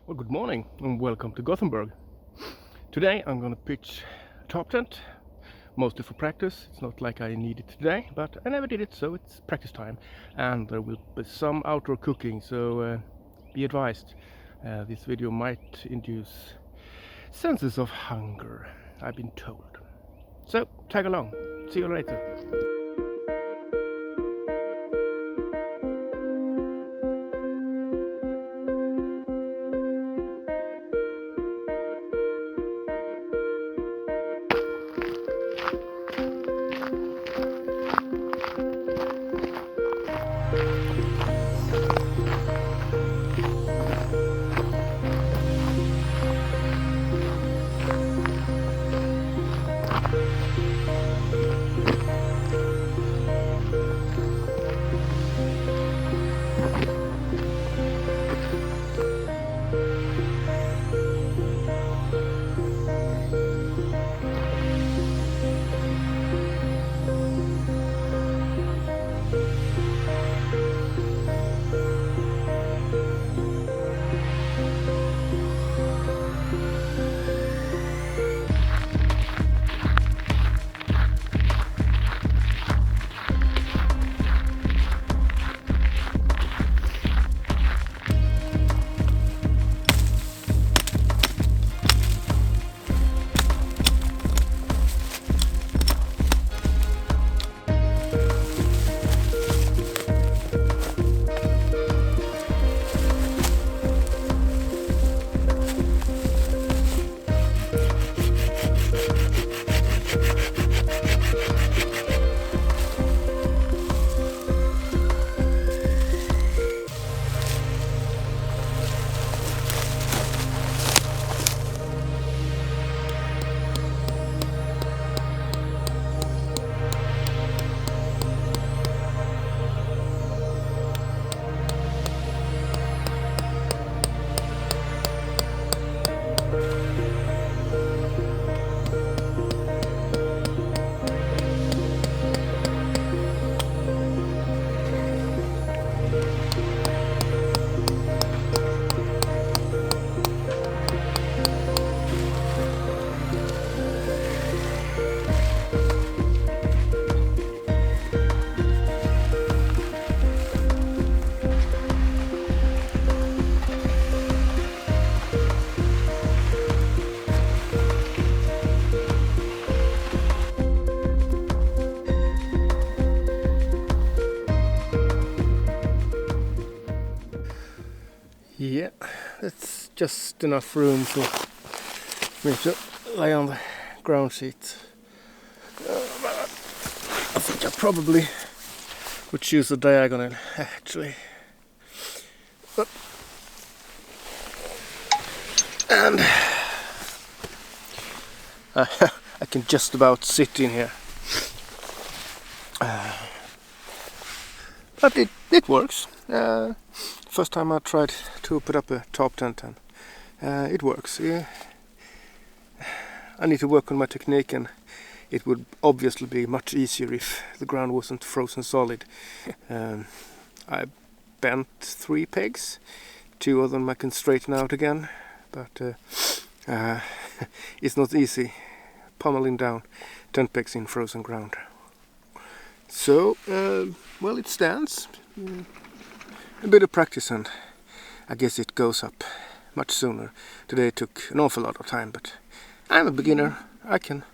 Well, good morning and welcome to Gothenburg. Today I'm gonna pitch a top tent, mostly for practice. It's not like I need it today, but I never did it, so it's practice time. And there will be some outdoor cooking, so be advised. This video might induce senses of hunger, I've been told. So tag along. See you later. Yeah, that's just enough room for me to lay on the ground seat. I think I probably would choose a diagonal actually. And I can just about sit in here. But it works. First time I tried to put up a top tent and it works. Yeah. I need to work on my technique, and it would obviously be much easier if the ground wasn't frozen solid. I bent 3 pegs, 2 of them I can straighten out again, but it's not easy pummeling down tent pegs in frozen ground. So, well, it stands. A bit of practice and I guess it goes up much sooner. Today it took an awful lot of time, but I'm a beginner. I can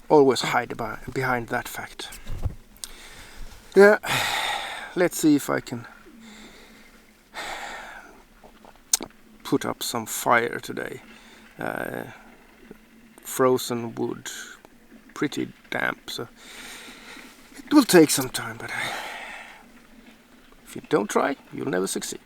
always hide behind that fact. Yeah, let's see if I can put up some fire today. Frozen wood, pretty damp, so it will take some time, but if you don't try, you'll never succeed.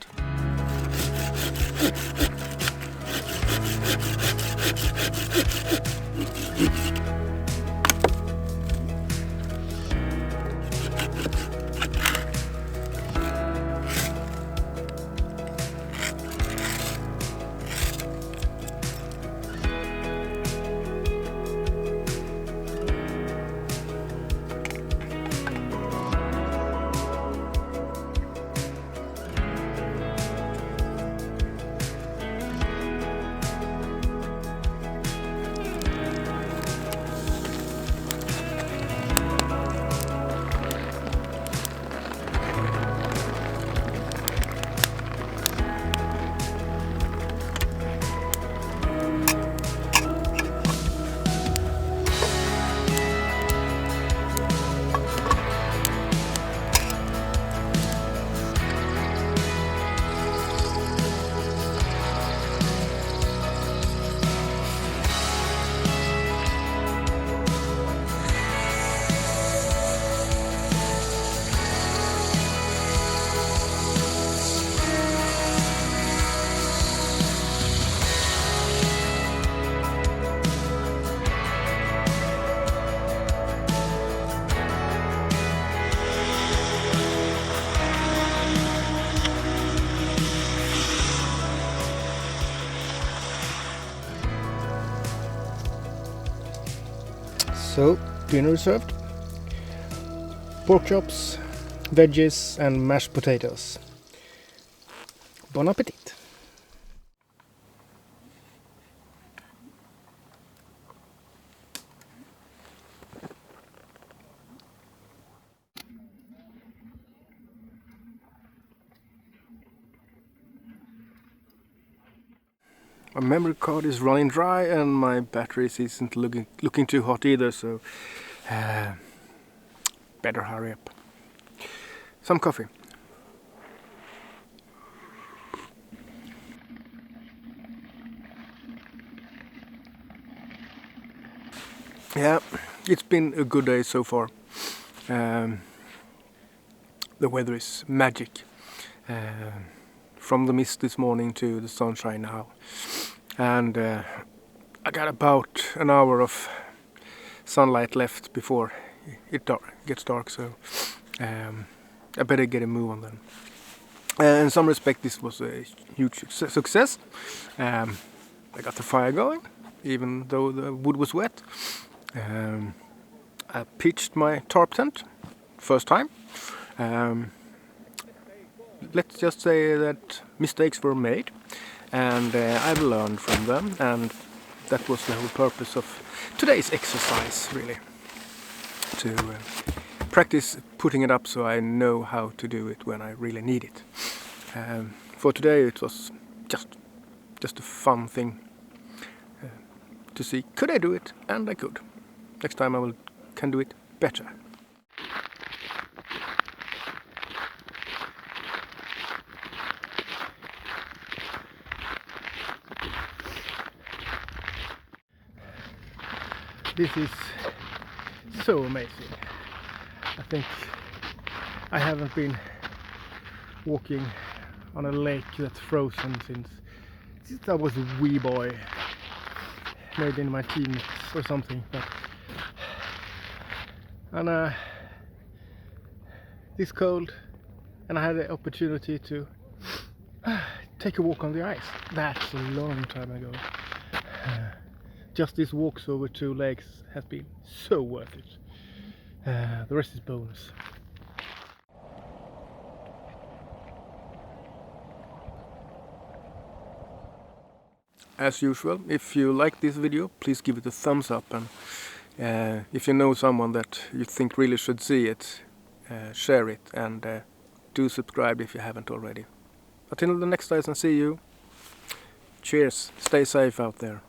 So, dinner is served. Pork chops, veggies and mashed potatoes. Bon appetit! My memory card is running dry and my batteries isn't looking too hot either, so better hurry up. Some coffee. Yeah, it's been a good day so far. The weather is magic. From the mist this morning to the sunshine now. And I got about an hour of sunlight left before it gets dark, so I better get a move on then. In some respect this was a huge success. I got the fire going, even though the wood was wet. I pitched my tarp tent, first time. Let's just say that mistakes were made, and I've learned from them, and that was the whole purpose of today's exercise, really. To practice putting it up so I know how to do it when I really need it. For today it was just a fun thing to see, could I do it? And I could. Next time I can do it better. This is so amazing. I think I haven't been walking on a lake that's frozen since I was a wee boy, maybe in my teens or something. And this cold, and I had the opportunity to take a walk on the ice. That's a long time ago. Just these walks over 2 lakes has been so worth it. The rest is bonus. As usual, if you like this video, please give it a thumbs up, and if you know someone that you think really should see it, share it, and do subscribe if you haven't already. Until the next time, and see you. Cheers, stay safe out there.